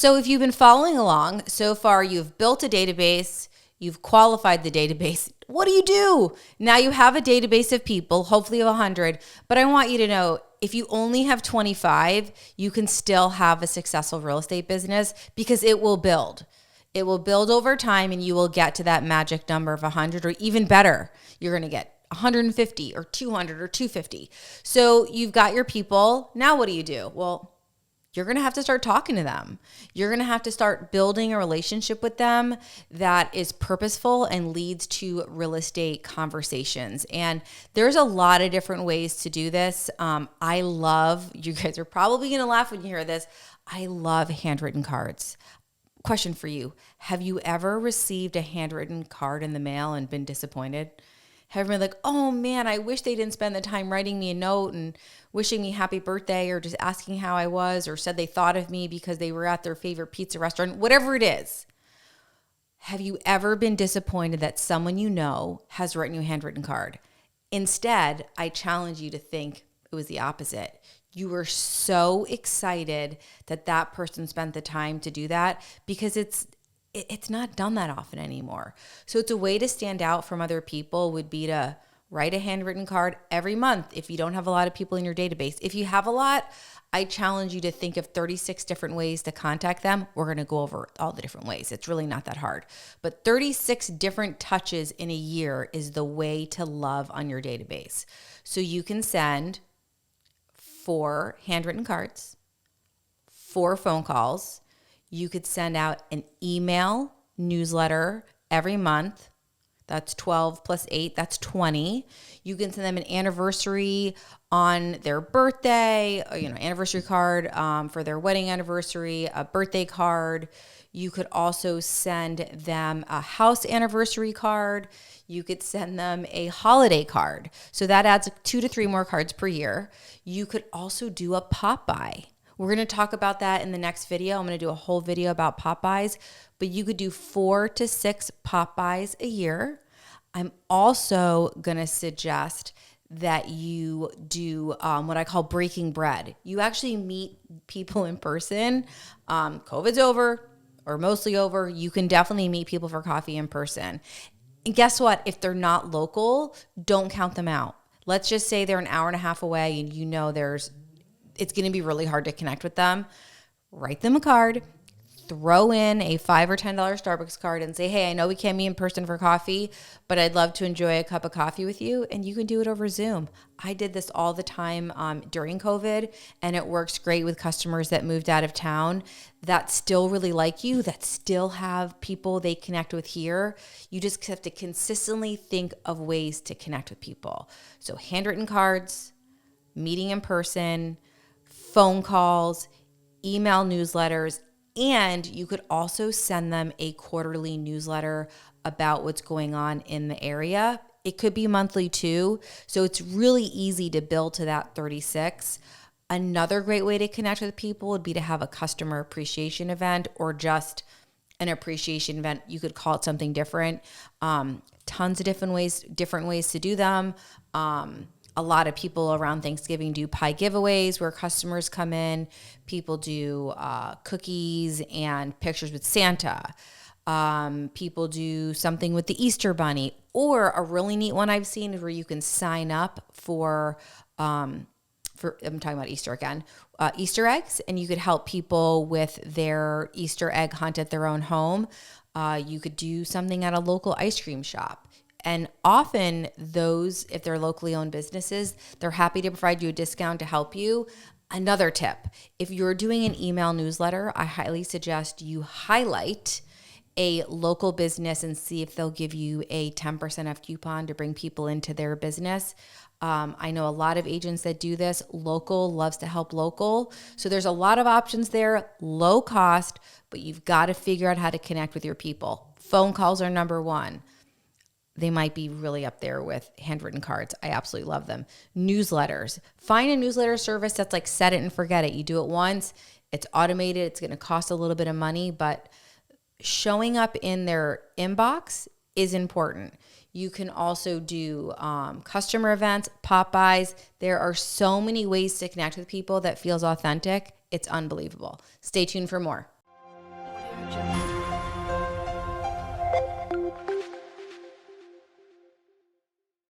So if you've been following along so far, you've built a database, you've qualified the database. What do? Now you have a database of people, hopefully of 100, but I want you to know if you only have 25, you can still have a successful real estate business because it will build. It will build over time and you will get to that magic number of 100 or even better. You're going to get 150 or 200 or 250. So you've got your people. Now what do? Well, you're going to have to start talking to them. You're going to have to start building a relationship with them that is purposeful and leads to real estate conversations. And there's a lot of different ways to do this. I love, you guys are probably going to laugh when you hear this, I love handwritten cards. Question for you. Have you ever received a handwritten card in the mail and been disappointed? Have you been like, oh man, I wish they didn't spend the time writing me a note and wishing me happy birthday or just asking how I was or said they thought of me because they were at their favorite pizza restaurant, whatever it is. Have you ever been disappointed that someone you know has written you a handwritten card? Instead, I challenge you to think it was the opposite. You were so excited that that person spent the time to do that because it's not done that often anymore. So it's a way to stand out from other people would be to write a handwritten card every month if you don't have a lot of people in your database. If you have a lot, I challenge you to think of 36 different ways to contact them. We're going to go over all the different ways. It's really not that hard. But 36 different touches in a year is the way to love on your database. So you can send 4 handwritten cards, 4 phone calls. You could send out an email newsletter every month. That's 12 plus 8, that's 20. You can send them an anniversary on their birthday, or, anniversary card for their wedding anniversary, a birthday card. You could also send them a house anniversary card. You could send them a holiday card. So that adds 2 to 3 more cards per year. You could also do a pop-by. We're going to talk about that in the next video. I'm going to do a whole video about pop-bys, but you could do 4 to 6 pop-bys a year. I'm also going to suggest that you do what I call breaking bread. You actually meet people in person. COVID's over or mostly over. You can definitely meet people for coffee in person. And guess what? If they're not local, don't count them out. Let's just say they're an hour and a half away and it's going to be really hard to connect with them. Write them a card, throw in a $5 or $10 Starbucks card and say, hey, I know we can't meet in person for coffee, but I'd love to enjoy a cup of coffee with you. And you can do it over Zoom. I did this all the time during COVID, and it works great with customers that moved out of town that still really like you, that still have people they connect with here. You just have to consistently think of ways to connect with people. So handwritten cards, meeting in person, phone calls, email newsletters, and you could also send them a quarterly newsletter about what's going on in the area. It could be monthly too. So it's really easy to build to that 36. Another great way to connect with people would be to have a customer appreciation event or just an appreciation event. You could call it something different. Tons of different ways to do them. A lot of people around Thanksgiving do pie giveaways where customers come in. People do cookies and pictures with Santa. People do something with the Easter Bunny. Or a really neat one I've seen is where you can sign up for I'm talking about Easter again, Easter eggs, and you could help people with their Easter egg hunt at their own home. You could do something at a local ice cream shop. And often those, if they're locally owned businesses, they're happy to provide you a discount to help you. Another tip, if you're doing an email newsletter, I highly suggest you highlight a local business and see if they'll give you a 10% off coupon to bring people into their business. I know a lot of agents that do this. Local loves to help local. So there's a lot of options there, low cost, but you've got to figure out how to connect with your people. Phone calls are number 1. They might be really up there with handwritten cards. I absolutely love them. Newsletters. Find a newsletter service that's like set it and forget it. You do it once. It's automated. It's going to cost a little bit of money, but showing up in their inbox is important. You can also do customer events, pop-bys. There are so many ways to connect with people that feels authentic. It's unbelievable. Stay tuned for more.